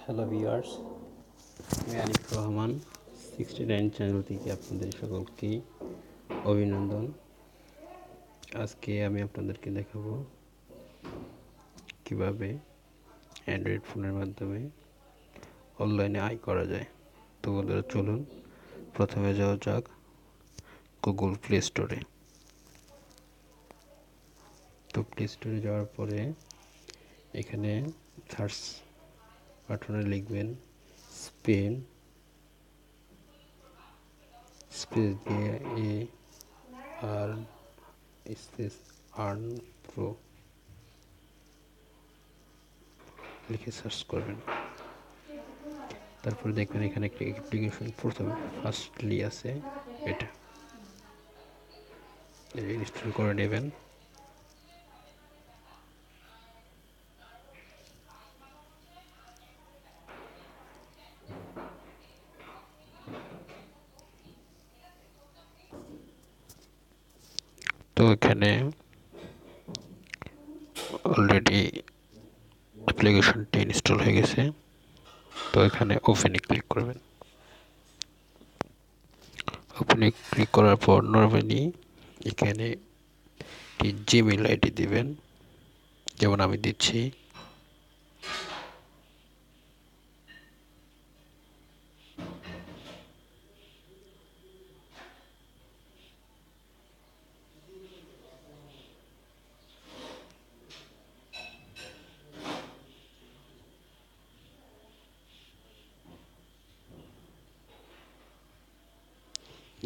Hello viewers, আমি Arif Rahman 69 channel থেকে আপনাদের সকলকে অভিনন্দন। আজকে আমি আপনাদেরকে দেখাবো কিভাবে অ্যান্ড্রয়েড ফোনের মাধ্যমে অনলাইনে আয় করা যায়। তো বন্ধুরা, চলুন প্রথমে যাওয়া যাক গুগল প্লে স্টোরে। তো প্লে স্টোরে যাওয়ার পরে এখানে সার্চ বাটনে লিখবেন স্পেস দিয়ে আর স্পেস আর্ন প্রো লিখে সার্চ করবেন। তারপরে দেখবেন এখানে একটি অ্যাপ্লিকেশন প্রথমে ফার্স্টলি আছে, এটা ইনস্টল করে নেবেন। তো এখানে অলরেডি অ্যাপ্লিকেশনটি ইনস্টল হয়ে গেছে। তো এখানে ওপেনে ক্লিক করবেন। ওপেনে ক্লিক করার পর নর্মালি এখানে একটি জিমেইল আইডি দিবেন, যেমন আমি দিচ্ছি।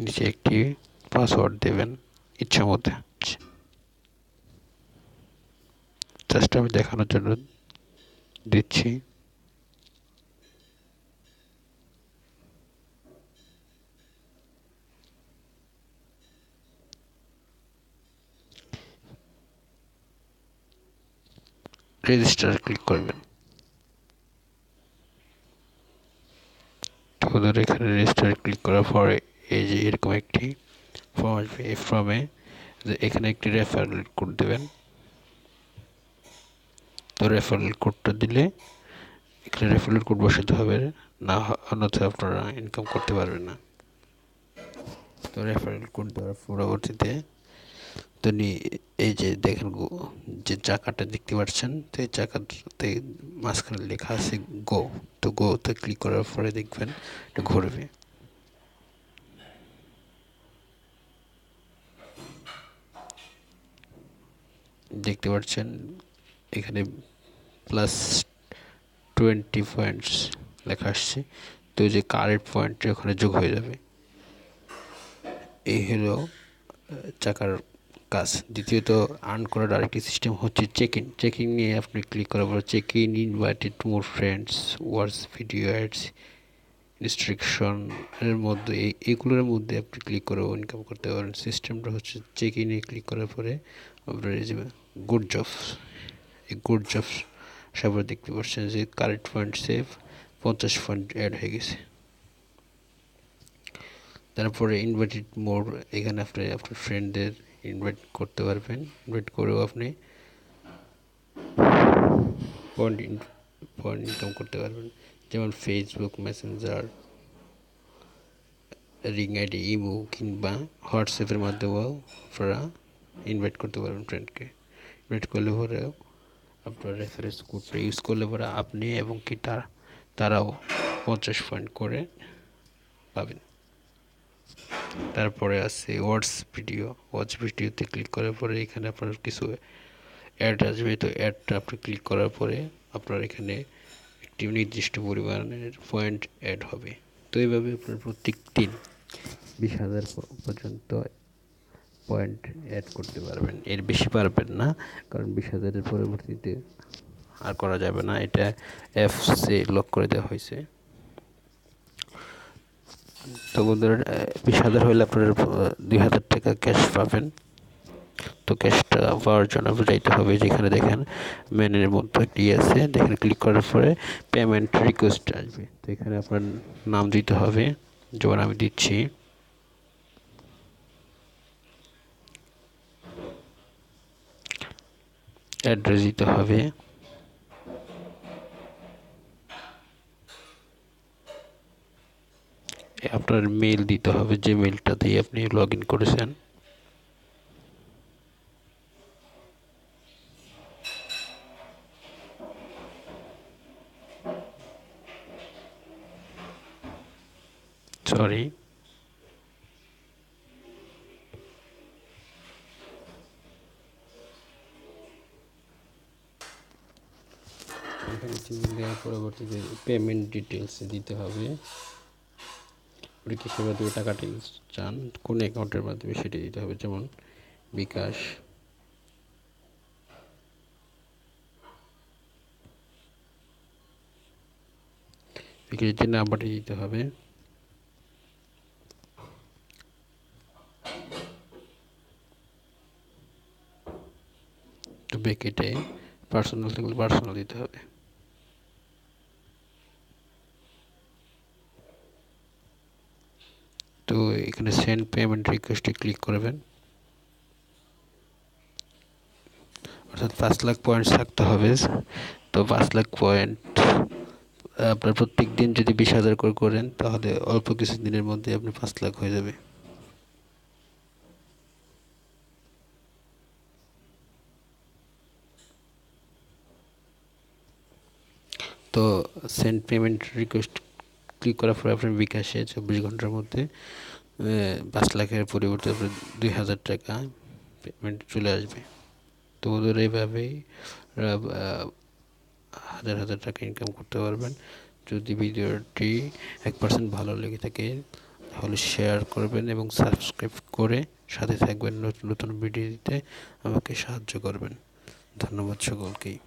নিচে একটি পাসওয়ার্ড দেবেন ইচ্ছা মতো, জাস্ট আমি দেখানোর জন্য দিচ্ছি। রেজিস্টার ক্লিক করবেন। তো এখানে রেজিস্টার ক্লিক করার পরে এই যে এরকম একটি ফর্ম আসবে। এই ফর্মে এখানে একটি রেফারেল কোড দেবেন। তো রেফারেল কোডটা দিলে এখানে রেফারেল কোড বসাতে হবে, না অন্যথায় আপনারা ইনকাম করতে পারবেন না। তো রেফারেল কোড দেওয়ার পরবর্তীতে তো এই যে দেখেন যে চাকাটা দেখতে পাচ্ছেন, তো এই চাকাতে মাঝখানে লেখা আছে গো। তো গোতে ক্লিক করার পরে দেখবেন এটা ঘুরবে। দেখতে পাচ্ছেন এখানে প্লাস 20 পয়েন্টস লেখা আসছে। তো যে কারেন্ট পয়েন্টটা ওখানে যোগ হয়ে যাবে। এই হলো চাকার কাজ। দ্বিতীয়ত আর্ন করার আরেকটি সিস্টেম হচ্ছে চেক ইন নিয়ে আপনি ক্লিক করার পর check in, invited more friends, watch video ads, instruction এর মধ্যে এইগুলোর মধ্যে আপনি ক্লিক করে ইনকাম করতে পারেন। সিস্টেমটা হচ্ছে চেক ইনে ক্লিক করার পরে আপনার এই যে গুড জবস, এই গুড জবস সবাই দেখতে পাচ্ছেন যে current point save 50 point add হয়ে গেছে। তারপরে ইনভাইটেড মোর, এখানে আপনি আপনার ফ্রেন্ডদের ইনভাইট করতে পারবেন। ইনভাইট করেও আপনি পয়েন্ট ইনকাম করতে পারবেন, যেমন Facebook Messenger, ring ID, imo কিংবা হোয়াটসঅ্যাপের মাধ্যমেও আপনারা ইনভাইট করতে পারবেন ফ্রেন্ডকে। ইনভাইট করলে পরে আপনার রেফারেন্স কোডটা ইউজ করলে পরে আপনি এবং কি তারাও 50 পয়েন্ট করে পাবেন। তারপরে আছে ওয়াচ ভিডিওতে ক্লিক করার পরে এখানে আপনার কিছু অ্যাড আসবে। তো অ্যাডটা আপনি ক্লিক করার পরে আপনার এখানে একটি নির্দিষ্ট পরিমাণের পয়েন্ট অ্যাড হবে। তো এইভাবে আপনার প্রত্যেক দিন 20,000 পর্যন্ত পয়েন্ট অ্যাড করতে পারবেন। এর বেশি পারবেন না, কারণ 20,000-এর পরবর্তীতে আর করা যাবে না। এটা অ্যাপসে লক করে দেওয়া হয়েছে। তো বন্ধুরা, 20,000 হলে আপনারা 2,000 টাকা ক্যাশ পাবেন। তো ক্যাশটা পাওয়ার জন্য যাইতে হবে, যেখানে দেখেন মেনের মধ্যে একটি আছে, দেখেন ক্লিক করার পরে পেমেন্ট রিকোয়েস্ট আসবে। তো এখানে আপনার নাম দিতে হবে, যেমন আমি দিচ্ছি। অ্যাড্রেস দিতে হবে, আপনার মেইল দিতে হবে, যে মেইলটা দিয়ে আপনি লগ ইন করেছেন। সরি, এখানে চিহ্ন দেওয়ার পরবর্তীতে পেমেন্ট ডিটেলসে দিতে হবে, আপনি কিসের মাধ্যমে টাকাটি চান, কোন অ্যাকাউন্টের মাধ্যমে সেটি দিতে হবে, যেমন বিকাশ, বিকাশের নাম্বারটি দিতে হবে। তো ব্যাকেটে পার্সোনাল থাকলে পার্সোনাল দিতে হবে। তো এখানে সেন্ড পেমেন্ট রিকোয়েস্টে ক্লিক করবেন, অর্থাৎ 5,00,000 পয়েন্টস থাকতে হবে। তো 5,00,000 পয়েন্ট আপনার প্রত্যেক দিন যদি 20,000 করে করেন, তাহলে অল্প কিছু দিনের মধ্যে আপনি 5,00,000 হয়ে যাবে। তো সেন্ড পেমেন্ট রিকোয়েস্ট ক্লিক করার পরে আপনার বিকাশে 24 ঘন্টার মধ্যে 5,00,000-এর পরিবর্তে আপনার 2,000 টাকা পেমেন্ট চলে আসবে। তো ওদের এইভাবেই হাজার হাজার টাকা ইনকাম করতে পারবেন। যদি ভিডিওটি 1% ভালো লেগে থাকে তাহলে শেয়ার করবেন এবং সাবস্ক্রাইব করে সাথে থাকবেন, নতুন নতুন ভিডিও দিতে আমাকে সাহায্য করবেন। ধন্যবাদ সকলকেই।